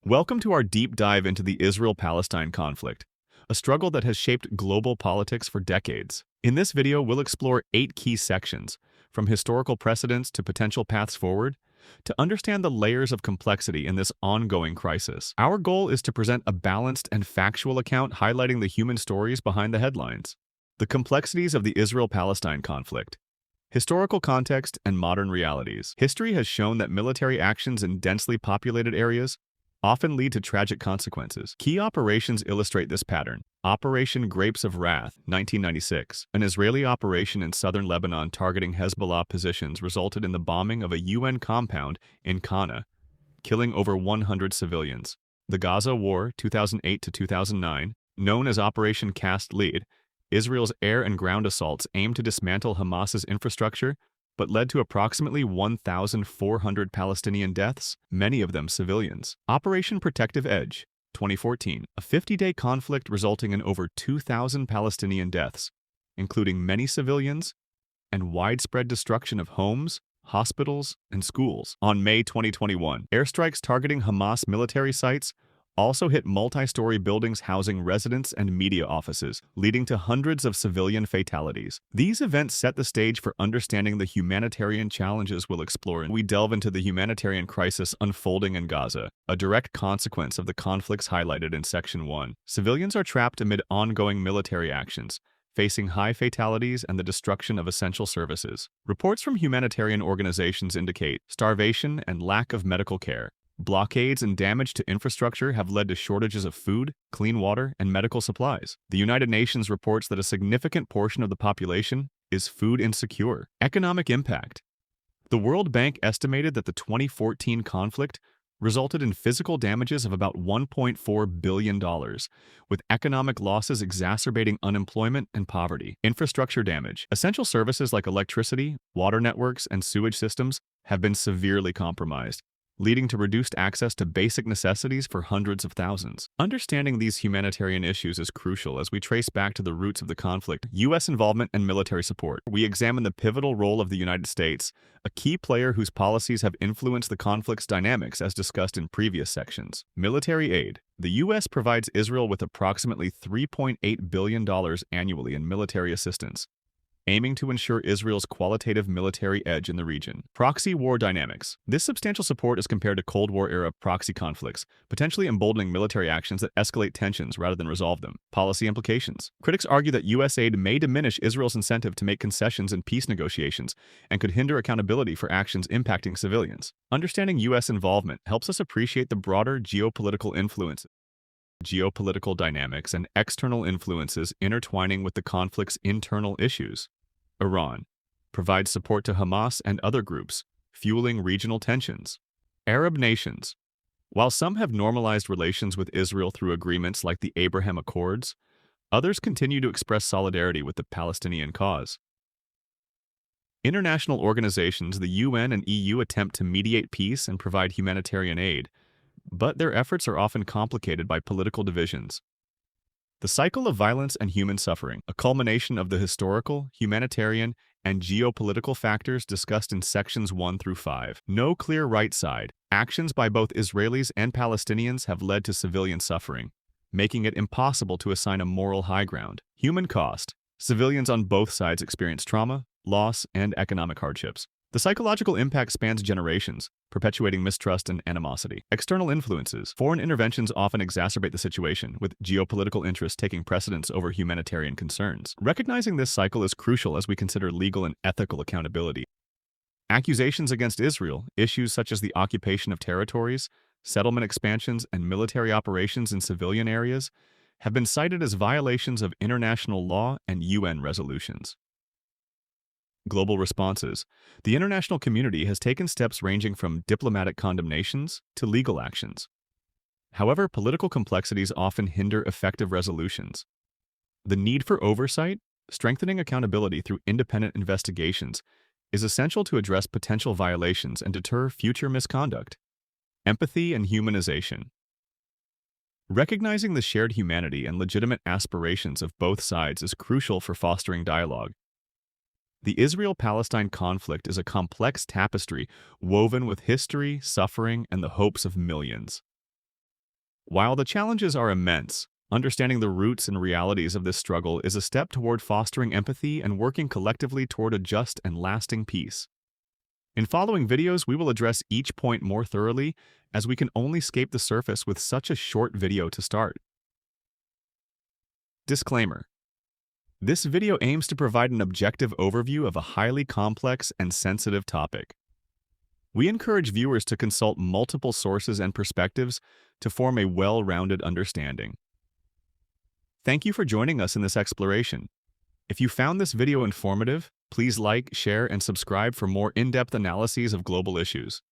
Welcome to our deep dive into the Israel-Palestine conflict, a struggle that has shaped global politics for decades. In this video, we'll explore 8 key sections, from historical precedents to potential paths forward, to understand the layers of complexity in this ongoing crisis. Our goal is to present a balanced and factual account highlighting the human stories behind the headlines. The complexities of the Israel-Palestine conflict. Historical context and modern realities. History has shown that military actions in densely populated areas often lead to tragic consequences. Key operations illustrate this pattern. Operation Grapes of Wrath, 1996. An Israeli operation in southern Lebanon targeting Hezbollah positions resulted in the bombing of a UN compound in Qana, killing over 100 civilians. The Gaza War, 2008 to 2009, known as Operation Cast Lead, Israel's air and ground assaults aimed to dismantle Hamas's infrastructure, but led to approximately 1,400 Palestinian deaths, many of them civilians. Operation Protective Edge, 2014, a 50-day conflict resulting in over 2,000 Palestinian deaths, including many civilians and widespread destruction of homes, hospitals, and schools. On May 2021, airstrikes targeting Hamas military sites also hit multi-story buildings housing residents and media offices, leading to hundreds of civilian fatalities. These events set the stage for understanding the humanitarian challenges we'll explore, and we delve into the humanitarian crisis unfolding in Gaza, a direct consequence of the conflicts highlighted in Section 1. Civilians are trapped amid ongoing military actions, facing high fatalities and the destruction of essential services. Reports from humanitarian organizations indicate starvation and lack of medical care. Blockades and damage to infrastructure have led to shortages of food, clean water, and medical supplies. The United Nations reports that a significant portion of the population is food insecure. Economic impact. The World Bank estimated that the 2014 conflict resulted in physical damages of about $1.4 billion, with economic losses exacerbating unemployment and poverty. Infrastructure damage. Essential services like electricity, water networks, and sewage systems have been severely compromised, leading to reduced access to basic necessities for hundreds of thousands. Understanding these humanitarian issues is crucial as we trace back to the roots of the conflict. U.S. involvement and military support. We examine the pivotal role of the United States, a key player whose policies have influenced the conflict's dynamics as discussed in previous sections. Military aid. The U.S. provides Israel with approximately $3.8 billion annually in military assistance, aiming to ensure Israel's qualitative military edge in the region. Proxy war dynamics. This substantial support is compared to Cold War-era proxy conflicts, potentially emboldening military actions that escalate tensions rather than resolve them. Policy implications. Critics argue that U.S. aid may diminish Israel's incentive to make concessions in peace negotiations and could hinder accountability for actions impacting civilians. Understanding U.S. involvement helps us appreciate the broader geopolitical influences, geopolitical dynamics, and external influences intertwining with the conflict's internal issues. Iran provides support to Hamas and other groups, fueling regional tensions. Arab nations. While some have normalized relations with Israel through agreements like the Abraham Accords, others continue to express solidarity with the Palestinian cause. International organizations, the UN and EU, attempt to mediate peace and provide humanitarian aid, but their efforts are often complicated by political divisions. The cycle of violence and human suffering, a culmination of the historical, humanitarian, and geopolitical factors discussed in sections 1 through 5. No clear right side. Actions by both Israelis and Palestinians have led to civilian suffering, making it impossible to assign a moral high ground. Human cost. Civilians on both sides experience trauma, loss, and economic hardships. The psychological impact spans generations, perpetuating mistrust and animosity. External influences. Foreign interventions often exacerbate the situation, with geopolitical interests taking precedence over humanitarian concerns. Recognizing this cycle is crucial as we consider legal and ethical accountability. Accusations against Israel, issues such as the occupation of territories, settlement expansions, and military operations in civilian areas, have been cited as violations of international law and UN resolutions. Global responses. The international community has taken steps ranging from diplomatic condemnations to legal actions. However, political complexities often hinder effective resolutions. The need for oversight, strengthening accountability through independent investigations, is essential to address potential violations and deter future misconduct. Empathy and humanization. Recognizing the shared humanity and legitimate aspirations of both sides is crucial for fostering dialogue. The Israel-Palestine conflict is a complex tapestry woven with history, suffering, and the hopes of millions. While the challenges are immense, understanding the roots and realities of this struggle is a step toward fostering empathy and working collectively toward a just and lasting peace. In following videos, we will address each point more thoroughly, as we can only scape the surface with such a short video to start. Disclaimer. This video aims to provide an objective overview of a highly complex and sensitive topic. We encourage viewers to consult multiple sources and perspectives to form a well-rounded understanding. Thank you for joining us in this exploration. If you found this video informative, please like, share, and subscribe for more in-depth analyses of global issues.